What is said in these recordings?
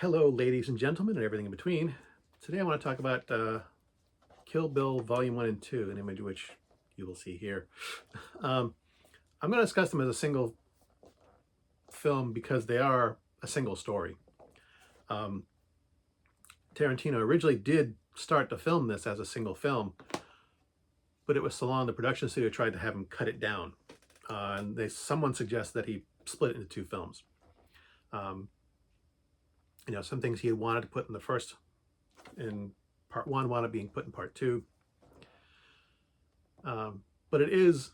Hello, ladies and gentlemen, and everything in between. Today I want to talk about Kill Bill Volume 1 and 2, an image which you will see here. I'm going to discuss them as a single film because they are a single story. Tarentino originally did start to film this as a single film, but it was so long the production studio tried to have him cut it down. Someone suggests that he split it into two films. Some things he had wanted to put in part one, wanted being put in part two. But it is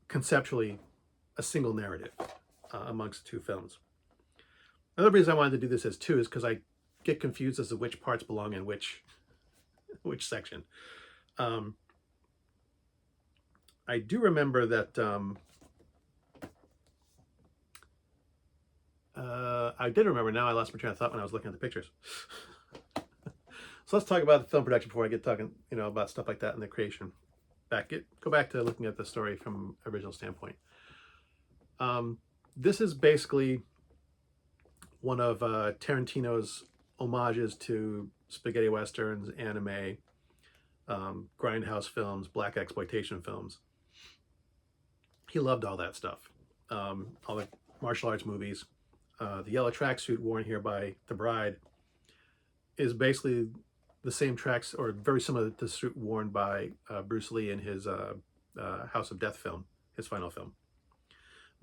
conceptually a single narrative amongst the two films. Another reason I wanted to do this as two is because I get confused as to which parts belong in which section. I do remember that I did remember. Now I lost my train of thought when I was looking at the pictures. So let's talk about the film production before I get talking, about stuff like that in the creation. Go back to looking at the story from original standpoint. This is basically one of Tarantino's homages to spaghetti westerns, anime, grindhouse films, black exploitation films. He loved all that stuff. All the martial arts movies. The yellow tracksuit worn here by the bride is basically the same tracks, or very similar to the suit worn by Bruce Lee in his House of Death film, his final film.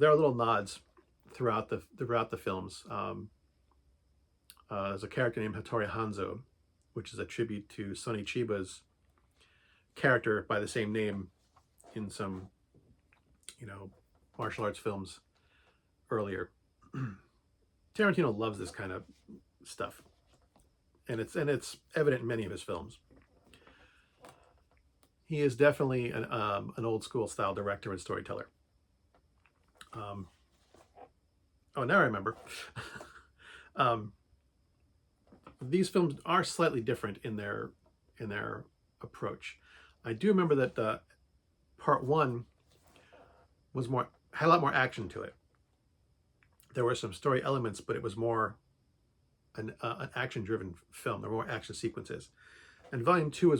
There are little nods throughout the films. There's a character named Hattori Hanzo, which is a tribute to Sonny Chiba's character by the same name in some, martial arts films earlier. Tarantino loves this kind of stuff, and it's evident in many of his films. He is definitely an old school style director and storyteller. Now I remember. These films are slightly different in their approach. I do remember that part one had a lot more action to it. There were some story elements, but it was more an action-driven film. There were more action sequences, and Volume 2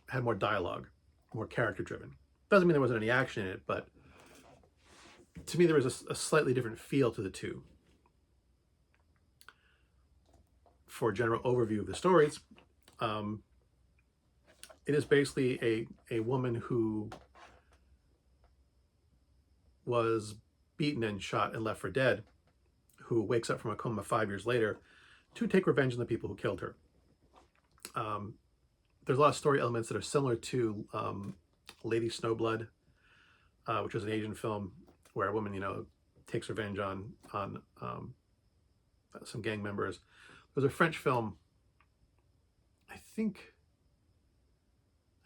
had more dialogue, more character-driven. Doesn't mean there wasn't any action in it, but to me there was a slightly different feel to the two. For a general overview of the stories, it is basically a woman who was beaten and shot and left for dead, who wakes up from a coma 5 years later to take revenge on the people who killed her. There's a lot of story elements that are similar to Lady Snowblood, which was an Asian film where a woman, takes revenge on some gang members. There's a French film, I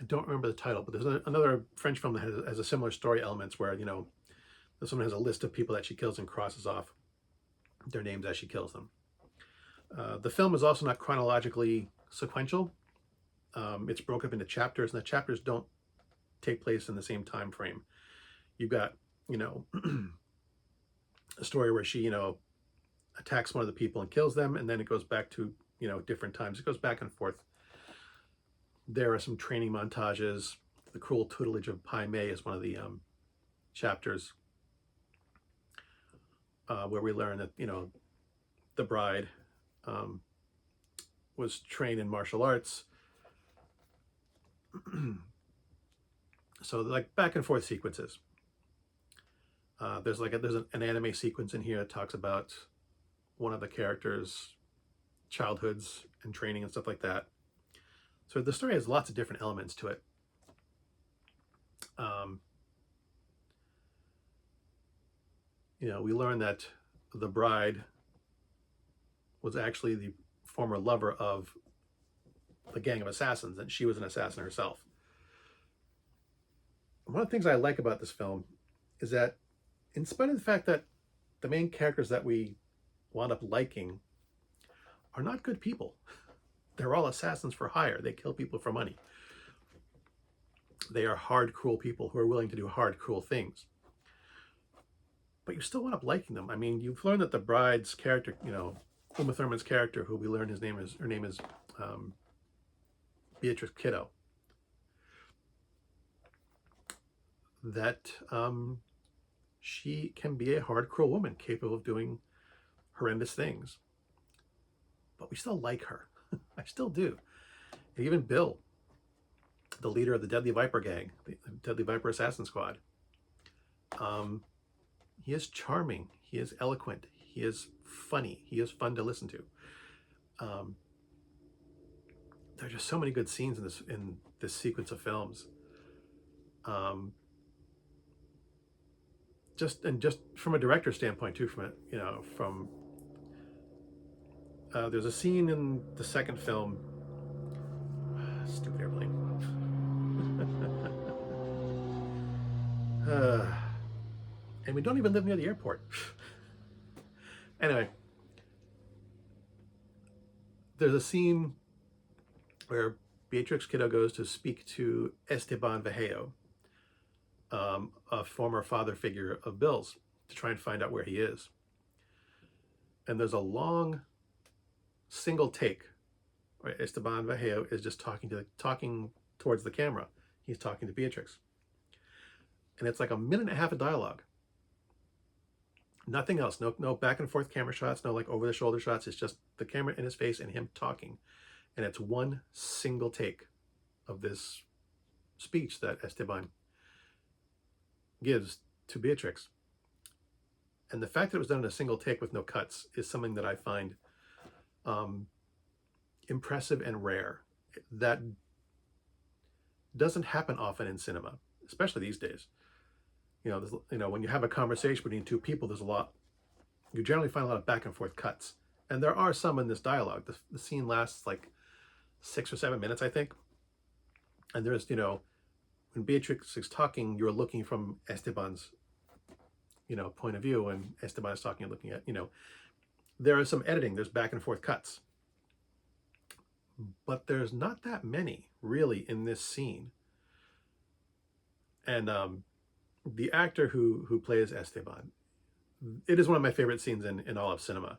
don't remember the title, but there's another French film that has a similar story elements where, this woman has a list of people that she kills and crosses off their names as she kills them. The film is also not chronologically sequential. It's broken up into chapters, and the chapters don't take place in the same time frame. You've got, a story where she, attacks one of the people and kills them, and then it goes back to, different times. It goes back and forth. There are some training montages. The cruel tutelage of Pai Mei is one of the chapters where we learn that, the bride was trained in martial arts. So like back and forth sequences. There's an anime sequence in here that talks about one of the characters' childhoods and training and stuff like that. So the story has lots of different elements to it. We learn that the bride was actually the former lover of the gang of assassins, and she was an assassin herself. One of the things I like about this film is that, in spite of the fact that the main characters that we wound up liking are not good people, they're all assassins for hire. They kill people for money. They are hard, cruel people who are willing to do hard, cruel things. but you still end up liking them. I mean, you've learned that the bride's character, Uma Thurman's character, who we learn her name is Beatrix Kiddo, that she can be a hard, cruel woman capable of doing horrendous things, but we still like her. I still do. And even Bill, the leader of the Deadly Viper gang, the Deadly Viper Assassin Squad, he is charming. He is eloquent. He is funny. He is fun to listen to. There are just so many good scenes in this sequence of films. Just from a director standpoint too, there's a scene in the second film. Stupid airplane. And we don't even live near the airport. Anyway, there's a scene where Beatrix Kiddo goes to speak to Esteban Vallejo, a former father figure of Bill's, to try and find out where he is. And there's a long single take where Esteban Vallejo is just talking towards the camera. He's talking to Beatrix. And it's like a minute and a half of dialogue. Nothing else. No back and forth camera shots, no like over the shoulder shots. It's just the camera in his face and him talking. And it's one single take of this speech that Esteban gives to Beatrix. And the fact that it was done in a single take with no cuts is something that I find impressive and rare. That doesn't happen often in cinema, especially these days. When you have a conversation between two people, you generally find a lot of back and forth cuts. And there are some in this dialogue. The scene lasts like 6 or 7 minutes, I think. And there's, when Beatrix is talking, you're looking from Esteban's, point of view, and Esteban is talking and looking at, there is some editing, there's back and forth cuts. But there's not that many, really, in this scene. And the actor who plays Esteban, it is one of my favorite scenes in all of cinema.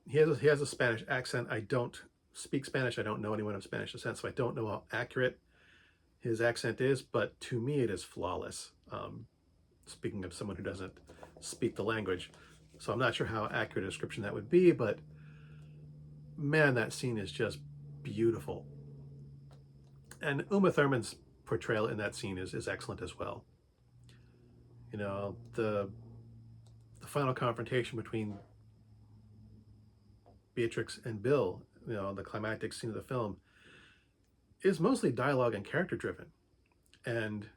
He has a Spanish accent. I don't speak Spanish. I don't know anyone of Spanish descent, so I don't know how accurate his accent is, but to me it is flawless. Speaking of someone who doesn't speak the language. So I'm not sure how accurate a description that would be, but man, that scene is just beautiful. And Uma Thurman's portrayal in that scene is excellent as well. The final confrontation between Beatrix and Bill, the climactic scene of the film, is mostly dialogue and character driven. And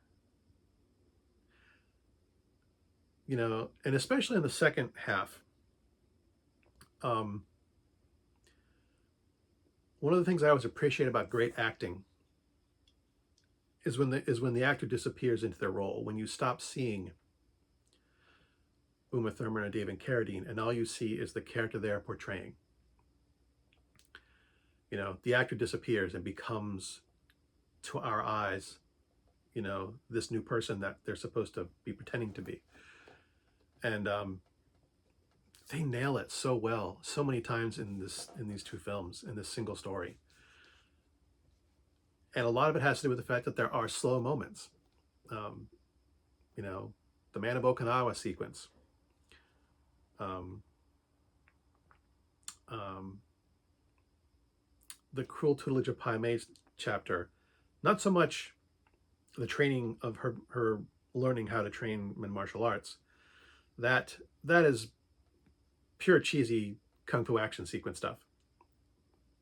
and especially in the second half, one of the things I always appreciate about great acting is when the actor disappears into their role, when you stop seeing Uma Thurman or David Carradine, and all you see is the character they are portraying. The actor disappears and becomes, to our eyes, this new person that they're supposed to be pretending to be. And they nail it so well, so many times in these two films, in this single story. And a lot of it has to do with the fact that there are slow moments. The Man of Okinawa sequence. The Cruel Tutelage of Pai Mei chapter, not so much the training of her learning how to train in martial arts. That is pure cheesy kung fu action sequence stuff.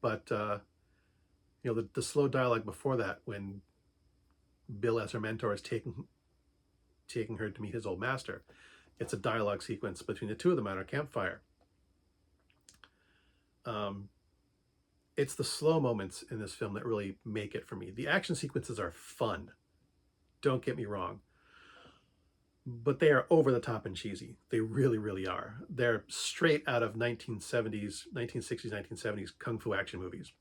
But the slow dialogue before that, when Bill as her mentor is taking her to meet his old master, it's a dialogue sequence between the two of them at a campfire. It's the slow moments in this film that really make it for me. The action sequences are fun, don't get me wrong, but they are over the top and cheesy. They really, really are. They're straight out of 1960s, 1970s kung fu action movies.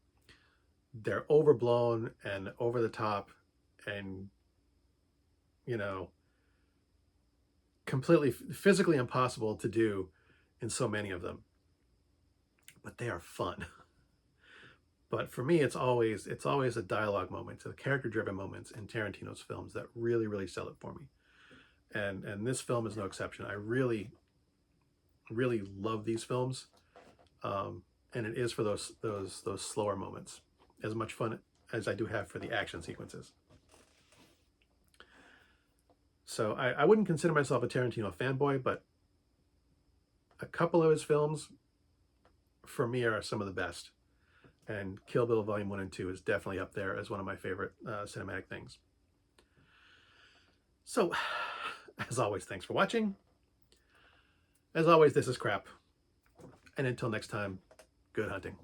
They're overblown and over the top, and completely physically impossible to do in so many of them, but they are fun. But for me, it's always the dialogue moments, the character-driven moments in Tarantino's films that really sell it for me. And this film is no exception. I really love these films, and it is for those slower moments. As much fun as I do have for the action sequences. So I wouldn't consider myself a Tarantino fanboy, but a couple of his films, for me, are some of the best. And Kill Bill Volume 1 and 2 is definitely up there as one of my favorite cinematic things. So, as always, thanks for watching. As always, this is Crap. And until next time, good hunting.